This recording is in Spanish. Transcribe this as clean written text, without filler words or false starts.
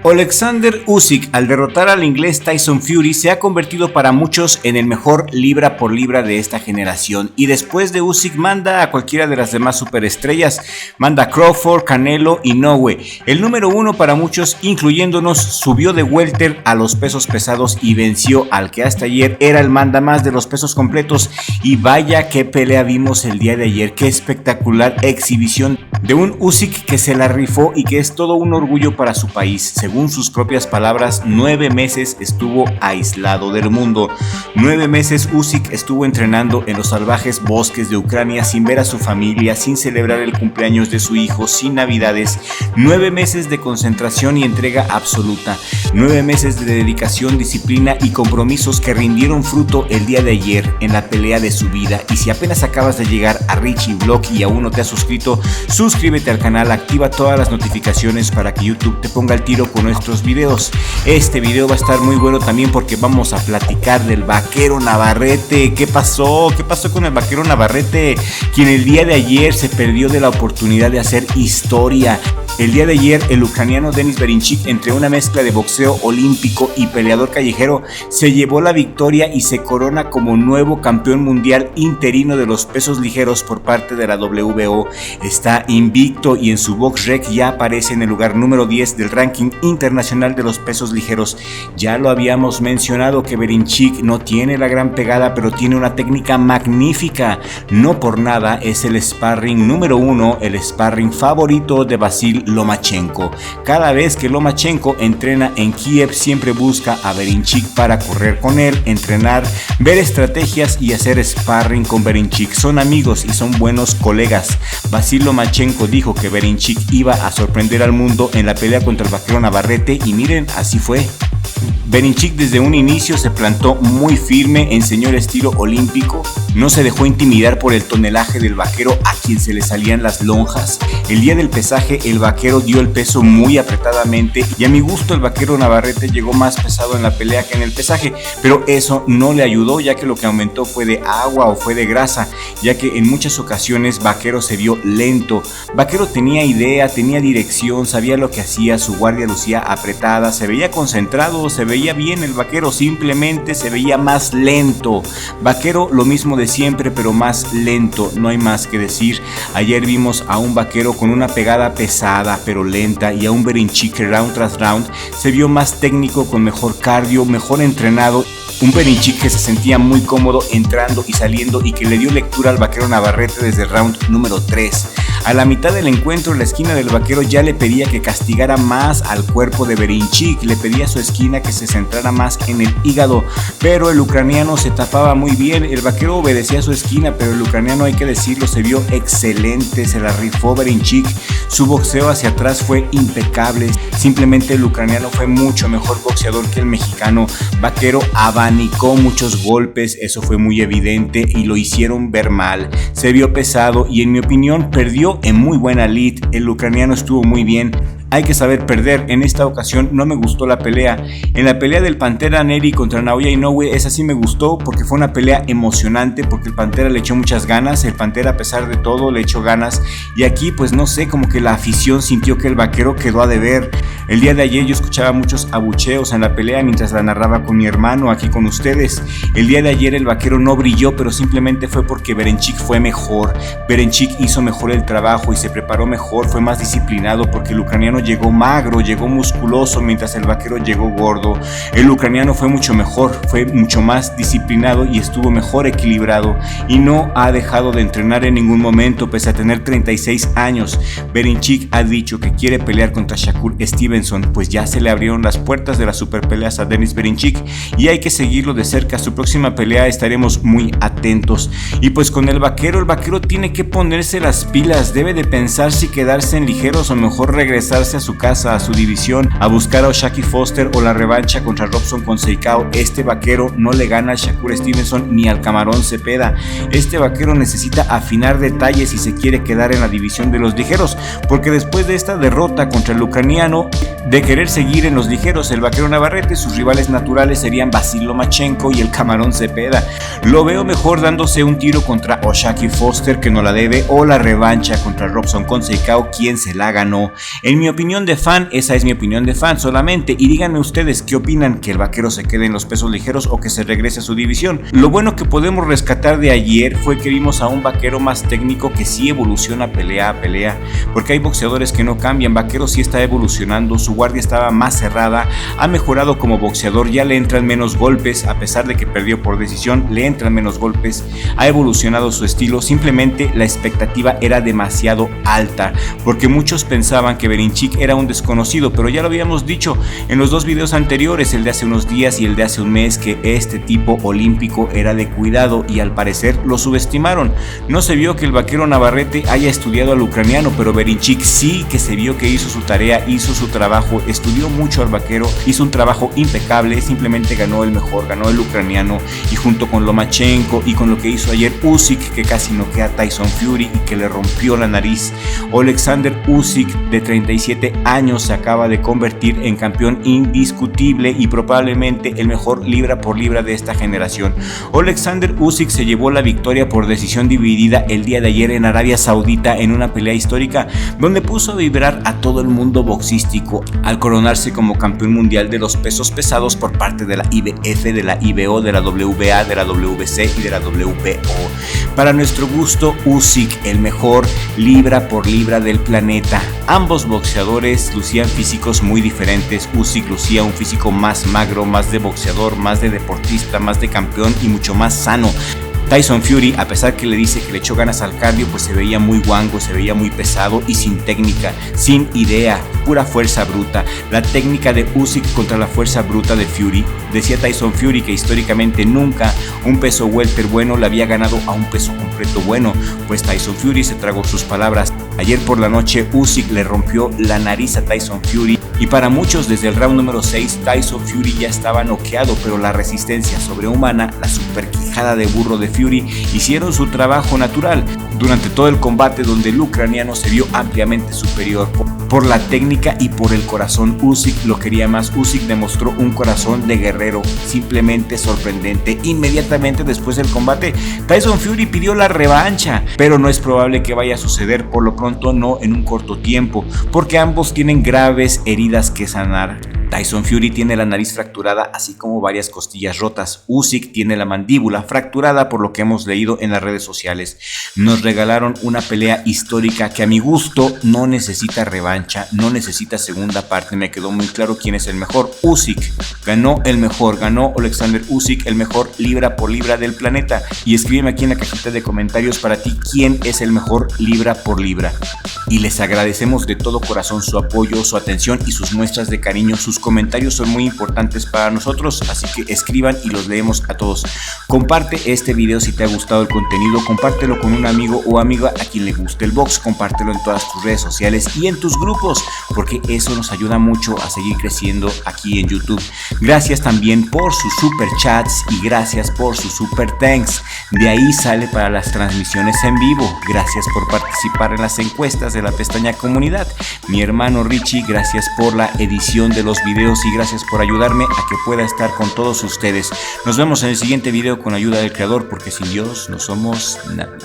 Alexander Usyk, al derrotar al inglés Tyson Fury, se ha convertido para muchos en el mejor libra por libra de esta generación, y después de Usyk manda a cualquiera de las demás superestrellas, manda a Crawford, Canelo y Inoue. El número uno para muchos, incluyéndonos, subió de welter a los pesos pesados y venció al que hasta ayer era el mandamás de los pesos completos, y vaya qué pelea vimos el día de ayer, qué espectacular exhibición de un Usyk que se la rifó y que es todo un orgullo para su país. Según sus propias palabras, 9 meses estuvo aislado del mundo. 9 meses Usyk estuvo entrenando en los salvajes bosques de Ucrania sin ver a su familia, sin celebrar el cumpleaños de su hijo, sin navidades. 9 meses de concentración y entrega absoluta. 9 meses de dedicación, disciplina y compromisos que rindieron fruto el día de ayer en la pelea de su vida. Y si apenas acabas de llegar a Richie Vlog y aún no te has suscrito, suscríbete al canal, activa todas las notificaciones para que YouTube te ponga al tiro con nuestros videos. Este video va a estar muy bueno también porque vamos a platicar del Vaquero Navarrete. ¿Qué pasó? ¿Qué pasó con el Vaquero Navarrete? Quien el día de ayer se perdió de la oportunidad de hacer historia. El día de ayer, el ucraniano Denis Berinchik, entre una mezcla de boxeo olímpico y peleador callejero, se llevó la victoria y se corona como nuevo campeón mundial interino de los pesos ligeros por parte de la WBO. Está invicto y en su BoxRec ya aparece en el lugar número 10 del ranking internacional de los pesos ligeros. Ya lo habíamos mencionado que Berinchik no tiene la gran pegada, pero tiene una técnica magnífica. No por nada es el sparring número 1, el sparring favorito de Vasil Lomachenko. Cada vez que Lomachenko entrena en Kiev, siempre busca a Berinchik para correr con él, entrenar, ver estrategias y hacer sparring con Berinchik. Son amigos y son buenos colegas. Vasil Lomachenko dijo que Berinchik iba a sorprender al mundo en la pelea contra el Vaquero Navarrete y miren, así fue. Berinchik desde un inicio se plantó muy firme, enseñó el estilo olímpico, no se dejó intimidar por el tonelaje del vaquero a quien se le salían las lonjas. El día del pesaje el vaquero dio el peso muy apretadamente y a mi gusto el Vaquero Navarrete llegó más pesado en la pelea que en el pesaje, pero eso no le ayudó, ya que lo que aumentó fue de agua o fue de grasa, ya que en muchas ocasiones Vaquero se vio lento. Vaquero tenía idea, tenía dirección, sabía lo que hacía, su guardia lucía apretada, se veía concentrado, se veía bien el Vaquero, simplemente se veía más lento. Vaquero lo mismo de siempre, pero más lento, no hay más que decir. Ayer vimos a un Vaquero con una pegada pesada pero lenta y a un Berinchik que round tras round se vio más técnico, con mejor cardio, mejor entrenado. Un Berinchik que se sentía muy cómodo entrando y saliendo y que le dio lectura al Vaquero Navarrete desde el round número 3. A la mitad del encuentro, en la esquina del Vaquero ya le pedía que castigara más al cuerpo de Berinchik, le pedía a su esquina que se centrara más en el hígado, pero el ucraniano se tapaba muy bien. El Vaquero obedecía a su esquina, pero el ucraniano, hay que decirlo, se vio excelente, se la rifó Berinchik. Su boxeo hacia atrás fue impecable, simplemente el ucraniano fue mucho mejor boxeador que el mexicano. Vaquero abanicó muchos golpes, eso fue muy evidente y lo hicieron ver mal. Se vio pesado y en mi opinión perdió en muy buena lid. El ucraniano estuvo muy bien. Hay que saber perder. En esta ocasión no me gustó la pelea. En la pelea del Pantera Neri contra Naoya Inoue, esa sí me gustó porque fue una pelea emocionante, porque el Pantera le echó muchas ganas, el Pantera a pesar de todo le echó ganas, y aquí pues no sé, como que la afición sintió que el Vaquero quedó a deber. El día de ayer yo escuchaba muchos abucheos en la pelea mientras la narraba con mi hermano aquí con ustedes. El día de ayer el Vaquero no brilló, pero simplemente fue porque Berinchik fue mejor. Berinchik hizo mejor el trabajo y se preparó mejor, fue más disciplinado, porque el ucraniano llegó magro, llegó musculoso, mientras el Vaquero llegó gordo. El ucraniano fue mucho mejor, fue mucho más disciplinado y estuvo mejor equilibrado, y no ha dejado de entrenar en ningún momento pese a tener 36 años. Berinchik ha dicho que quiere pelear contra Shakur Stevenson, pues ya se le abrieron las puertas de las superpeleas a Denis Berinchik y hay que seguirlo de cerca. Su próxima pelea estaremos muy atentos. Y pues con el Vaquero tiene que ponerse las pilas, debe de pensar si quedarse en ligeros o mejor regresarse a su casa, a su división, a buscar a O'Shaquie Foster o la revancha contra Robson Conceição. Este Vaquero no le gana a Shakur Stevenson ni al Camarón Cepeda. Este Vaquero necesita afinar detalles si se quiere quedar en la división de los ligeros, porque después de esta derrota contra el ucraniano, de querer seguir en los ligeros, el Vaquero Navarrete, sus rivales naturales serían Vasil Lomachenko y el Camarón Cepeda. Lo veo mejor dándose un tiro contra O'Shaquie Foster, que no la debe, o la revancha contra Robson Conceição, quien se la ganó. En mi opinión de fan, esa es mi opinión de fan solamente, y díganme ustedes qué opinan, que el vaquero se quede en los pesos ligeros o que se regrese a su división. Lo bueno que podemos rescatar de ayer fue que vimos a un vaquero más técnico que sí evoluciona pelea a pelea, porque hay boxeadores que no cambian. Vaquero sí está evolucionando, su guardia estaba más cerrada, ha mejorado como boxeador, ya le entran menos golpes, a pesar de que perdió por decisión, le entran menos golpes, ha evolucionado su estilo. Simplemente la expectativa era demasiado alta, porque muchos pensaban que Berinchyk era un desconocido, pero ya lo habíamos dicho en los dos videos anteriores, el de hace unos días y el de hace un mes, que este tipo olímpico era de cuidado y al parecer lo subestimaron. No se vio que el vaquero Navarrete haya estudiado al ucraniano, pero Berinchyk sí que se vio que hizo su tarea, hizo su trabajo, estudió mucho al vaquero, hizo un trabajo impecable, simplemente ganó el mejor, ganó el ucraniano, y junto con Lomachenko y con lo que hizo ayer Usyk, que casi noquea a Tyson Fury y que le rompió la nariz. Oleksandr Usyk, de 37 años, se acaba de convertir en campeón indiscutible y probablemente el mejor libra por libra de esta generación. Oleksandr Usyk se llevó la victoria por decisión dividida el día de ayer en Arabia Saudita en una pelea histórica donde puso a vibrar a todo el mundo boxístico al coronarse como campeón mundial de los pesos pesados por parte de la IBF, de la IBO, de la WBA, de la WBC y de la WBO. Para nuestro gusto, Usyk, el mejor libra por libra del planeta. Ambos boxeadores lucían físicos muy diferentes. Usyk lucía un físico más magro, más de boxeador, más de deportista, más de campeón y mucho más sano. Tyson Fury, a pesar que le dice que le echó ganas al cardio, pues se veía muy guango, se veía muy pesado y sin técnica, sin idea, pura fuerza bruta. La técnica de Usyk contra la fuerza bruta de Fury. Decía Tyson Fury que históricamente nunca un peso welter bueno le había ganado a un peso completo bueno, pues Tyson Fury se tragó sus palabras. Ayer por la noche Usyk le rompió la nariz a Tyson Fury y para muchos desde el round número 6 Tyson Fury ya estaba noqueado, pero la resistencia sobrehumana, la super quijada de burro de Fury hicieron su trabajo natural durante todo el combate, donde el ucraniano se vio ampliamente superior por la técnica y por el corazón. Usyk lo quería más. Usyk demostró un corazón de guerrero simplemente sorprendente. Inmediatamente después del combate Tyson Fury pidió la revancha, pero no es probable que vaya a suceder, por lo pronto no en un corto tiempo, porque ambos tienen graves heridas que sanar. Tyson Fury tiene la nariz fracturada, así como varias costillas rotas. Usyk tiene la mandíbula fracturada, por lo que hemos leído en las redes sociales. Nos regalaron una pelea histórica que a mi gusto no necesita revancha, no necesita segunda parte. Me quedó muy claro quién es el mejor. Usyk ganó el mejor, ganó Oleksandr Usyk, el mejor libra por libra del planeta. Y escríbeme aquí en la cajita de comentarios para ti quién es el mejor libra por libra. Y les agradecemos de todo corazón su apoyo, su atención y sus muestras de cariño. Sus comentarios son muy importantes para nosotros, así que escriban y los leemos a todos. Comparte este video si te ha gustado el contenido, compártelo con un amigo o amiga a quien le guste el box, compártelo en todas tus redes sociales y en tus grupos, porque eso nos ayuda mucho a seguir creciendo aquí en YouTube. Gracias también por sus super chats y gracias por sus super thanks. De ahí sale para las transmisiones en vivo. Gracias por participar en las encuestas de la pestaña comunidad. Mi hermano Richie, gracias por la edición de los videos y gracias por ayudarme a que pueda estar con todos ustedes. Nos vemos en el siguiente video con ayuda del creador, porque sin Dios no somos nada.